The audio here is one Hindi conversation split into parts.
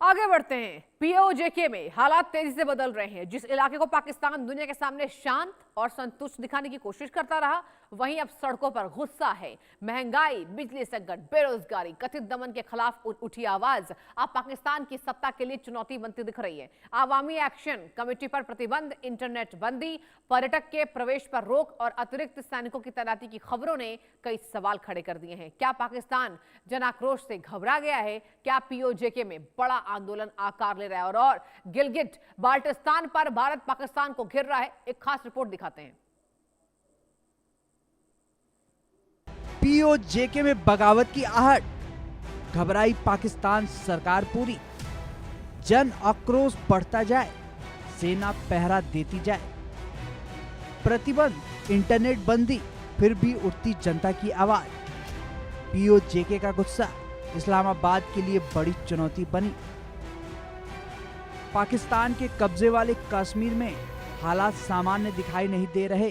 आगे बढ़ते हैं। पीओजेके में हालात तेजी से बदल रहे हैं। जिस इलाके को पाकिस्तान दुनिया के सामने शांत और संतुष्ट दिखाने की कोशिश करता रहा, वहीं अब सड़कों पर गुस्सा है। महंगाई, बिजली संकट, बेरोजगारी, कथित दमन के खिलाफ उठी आवाज अब पाकिस्तान की सत्ता के लिए चुनौती बनती दिख रही है। आवामी एक्शन कमेटी पर प्रतिबंध, इंटरनेट बंदी, पर्यटक के प्रवेश पर रोक और अतिरिक्त सैनिकों की तैनाती की खबरों ने कई सवाल खड़े कर दिए हैं। क्या पाकिस्तान जन आक्रोश से घबरा गया है? क्या पीओजेके में बड़ा आंदोलन आकार ले रहा है? और गिलगिट बाल्टिस्तान पर भारत पाकिस्तान को घेर रहा है। एक खास रिपोर्ट दिखाते हैं। पीओजेके में बगावत की आहट, घबराई पाकिस्तान सरकार पूरी। जन आक्रोश बढ़ता जाए, सेना पहरा देती जाए। प्रतिबंध, इंटरनेट बंदी, फिर भी उठती जनता की आवाज। पीओजेके का गुस्सा इस्लामाबाद के लिए बड़ी चुनौती बनी। पाकिस्तान के कब्जे वाले कश्मीर में हालात सामान्य दिखाई नहीं दे रहे।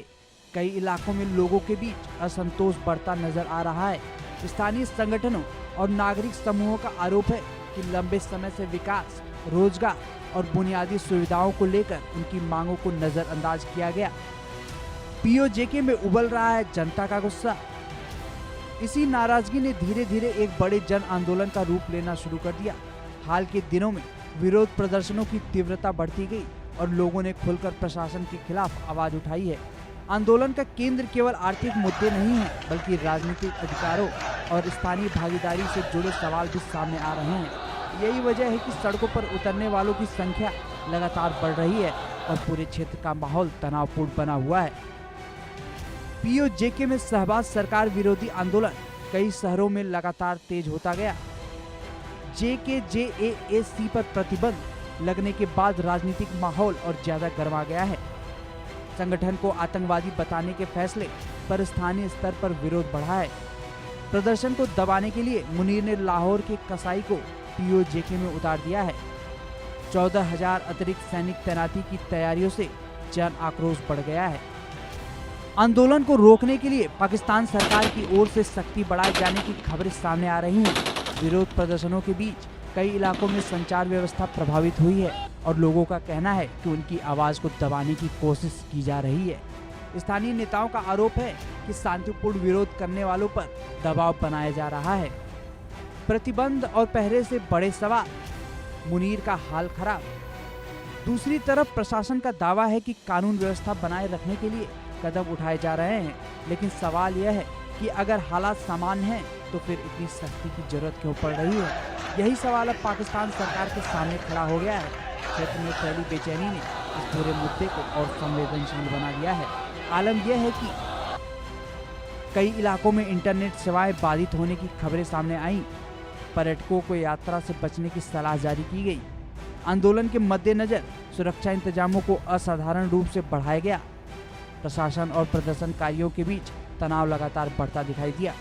कई इलाकों में लोगों के बीच असंतोष बढ़ता नजर आ रहा है। स्थानीय संगठनों और नागरिक समूहों का आरोप है कि लंबे समय से विकास, रोजगार और बुनियादी सुविधाओं को लेकर उनकी मांगों को नजरअंदाज किया गया। पीओजेके में उबल रहा है जनता का गुस्सा। इसी नाराजगी ने धीरे धीरे एक बड़े जन आंदोलन का रूप लेना शुरू कर दिया। हाल के दिनों में विरोध प्रदर्शनों की तीव्रता बढ़ती गई और लोगों ने खुलकर प्रशासन के खिलाफ आवाज उठाई है। आंदोलन का केंद्र केवल आर्थिक मुद्दे नहीं है, बल्कि राजनीतिक अधिकारों और स्थानीय भागीदारी से जुड़े सवाल भी सामने आ रहे हैं। यही वजह है कि सड़कों पर उतरने वालों की संख्या लगातार बढ़ रही है और पूरे क्षेत्र का माहौल तनावपूर्ण बना हुआ है। पीओजेके में शहबाज सरकार विरोधी आंदोलन कई शहरों में लगातार तेज होता गया। जेकेजेएसी पर प्रतिबंध लगने के बाद राजनीतिक माहौल और ज्यादा गर्मा गया है। संगठन को आतंकवादी बताने के फैसले पर स्थानीय स्तर पर विरोध बढ़ा है। प्रदर्शन को दबाने के लिए मुनीर ने लाहौर के कसाई को पीओजेके में उतार दिया है। 14,000 अतिरिक्त सैनिक तैनाती की तैयारियों से जन आक्रोश बढ़ गया है। आंदोलन को रोकने के लिए पाकिस्तान सरकार की ओर से सख्ती बढ़ाए जाने की खबरें सामने आ रही हैं। विरोध प्रदर्शनों के बीच कई इलाकों में संचार व्यवस्था प्रभावित हुई है और लोगों का कहना है कि उनकी आवाज को दबाने की कोशिश की जा रही है। स्थानीय नेताओं का आरोप है कि शांतिपूर्ण विरोध करने वालों पर दबाव बनाया जा रहा है। प्रतिबंध और पहरे से बड़े सवाल, मुनीर का हाल खराब। दूसरी तरफ प्रशासन का दावा है कि कानून व्यवस्था बनाए रखने के लिए कदम उठाए जा रहे हैं, लेकिन सवाल यह है कि अगर हालात सामान्य हैं तो फिर इतनी सख्ती की जरूरत क्यों पड़ रही है? यही सवाल अब पाकिस्तान सरकार के सामने खड़ा हो गया है। क्षेत्र में फैली बेचैनी ने इस पूरे मुद्दे को और संवेदनशील बना दिया है। आलम यह है कि कई इलाकों में इंटरनेट सेवाएं बाधित होने की खबरें सामने आईं। पर्यटकों को यात्रा से बचने की सलाह जारी की गई। आंदोलन के मद्देनजर सुरक्षा इंतजामों को असाधारण रूप से बढ़ाया गया। प्रशासन और प्रदर्शनकारियों के बीच तनाव लगातार बढ़ता दिखाई दिया।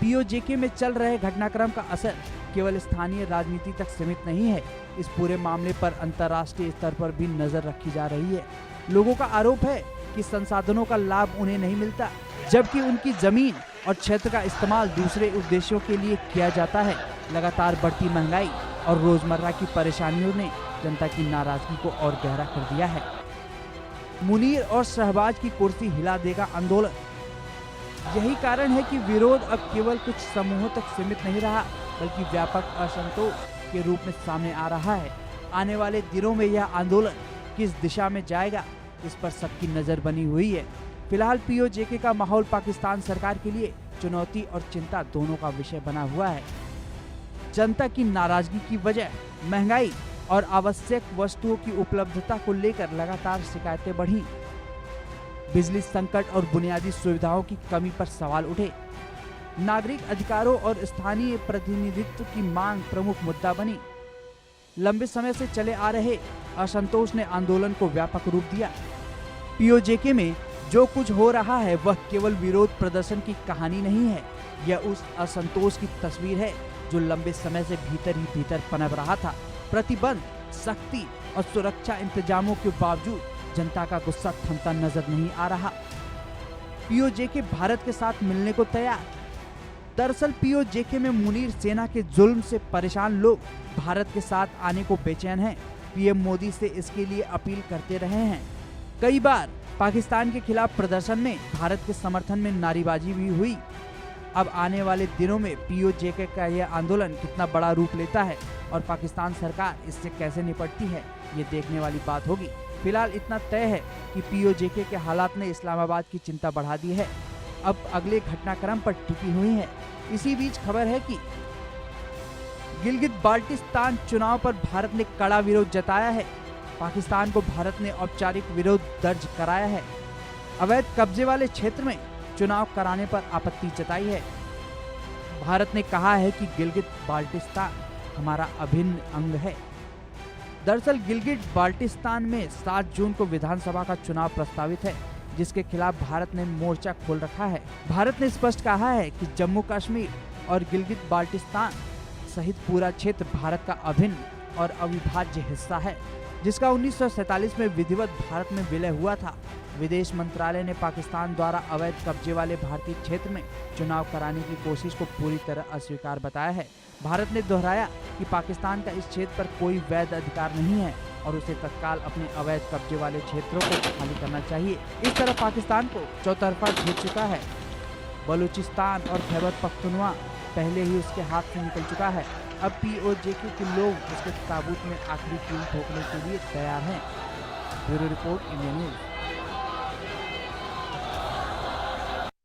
पीओजेके में चल रहे घटनाक्रम का असर केवल स्थानीय राजनीति तक सीमित नहीं है। इस पूरे मामले पर अंतर्राष्ट्रीय स्तर पर भी नजर रखी जा रही है। लोगों का आरोप है कि संसाधनों का लाभ उन्हें नहीं मिलता, जबकि उनकी जमीन और क्षेत्र का इस्तेमाल दूसरे उद्देश्यों के लिए किया जाता है। लगातार बढ़ती महंगाई और रोजमर्रा की परेशानियों ने जनता की नाराजगी को और गहरा कर दिया है। मुनीर और शहबाज की कुर्सी हिला देगा आंदोलन। यही कारण है कि विरोध अब केवल कुछ समूहों तक सीमित नहीं रहा, बल्कि व्यापक असंतोष के रूप में सामने आ रहा है। आने वाले दिनों में यह आंदोलन किस दिशा में जाएगा, इस पर सबकी नजर बनी हुई है। फिलहाल पीओजेके का माहौल पाकिस्तान सरकार के लिए चुनौती और चिंता दोनों का विषय बना हुआ है। जनता की नाराजगी की वजह महंगाई और आवश्यक वस्तुओं की उपलब्धता को लेकर लगातार शिकायतें बढ़ी। बिजली संकट और बुनियादी सुविधाओं की कमी पर सवाल उठे। नागरिक अधिकारों और स्थानीय प्रतिनिधित्व की मांग प्रमुख मुद्दा बनी। लंबे समय से चले आ रहे असंतोष ने आंदोलन को व्यापक रूप दिया। पीओजेके में जो कुछ हो रहा है वह केवल विरोध प्रदर्शन की कहानी नहीं है। यह उस असंतोष की तस्वीर है जो लंबे समय से भीतर ही भीतर पनप रहा था। प्रतिबंध, सख्ती और सुरक्षा इंतजामों के बावजूद जनता का गुस्सा थमता नजर नहीं आ रहा। पीओजेके भारत के साथ मिलने को तैयार, दरअसल पीओजेके में मुनीर सेना के जुल्म से परेशान लोग भारत के साथ आने को बेचैन हैं। पीएम मोदी से इसके लिए अपील करते रहे हैं। कई बार पाकिस्तान के खिलाफ प्रदर्शन में भारत के समर्थन में नारेबाजी भी हुई। अब आने वाले दिनों में पीओजेके का यह आंदोलन कितना बड़ा रूप लेता है और पाकिस्तान सरकार इससे कैसे निपटती है, ये देखने वाली बात होगी। फिलहाल इतना तय है कि पीओजेके के हालात ने इस्लामाबाद की चिंता बढ़ा दी है। अब अगले घटनाक्रम पर टिकी हुई है। इसी बीच खबर है कि गिलगित बाल्टिस्तान चुनाव पर भारत ने कड़ा विरोध जताया है। पाकिस्तान को भारत ने औपचारिक विरोध दर्ज कराया है। अवैध कब्जे वाले क्षेत्र में चुनाव कराने पर आपत्ति जताई है। भारत ने कहा है कि गिलगित बाल्टिस्तान हमारा अभिन्न अंग है। दरअसल गिलगित बाल्टिस्तान में 7 जून को विधानसभा का चुनाव प्रस्तावित है, जिसके खिलाफ भारत ने मोर्चा खोल रखा है। भारत ने स्पष्ट कहा है कि जम्मू कश्मीर और गिलगित बाल्टिस्तान सहित पूरा क्षेत्र भारत का अभिन्न और अविभाज्य हिस्सा है, जिसका 1947 में विधिवत भारत में विलय हुआ था। विदेश मंत्रालय ने पाकिस्तान द्वारा अवैध कब्जे वाले भारतीय क्षेत्र में चुनाव कराने की कोशिश को पूरी तरह अस्वीकार बताया है। भारत ने दोहराया कि पाकिस्तान का इस क्षेत्र पर कोई वैध अधिकार नहीं है और उसे तत्काल अपने अवैध कब्जे वाले क्षेत्रों को खाली करना चाहिए। इस तरह पाकिस्तान को चौतरफा घेर चुका है। बलूचिस्तान और खैबर पख्तूनख्वा पहले ही उसके हाथ से निकल चुका है। अब पीओजेके के लोग उसके ताबूत में आखिरी कील ठोकने के लिए तैयार हैं। Bureau report, India news.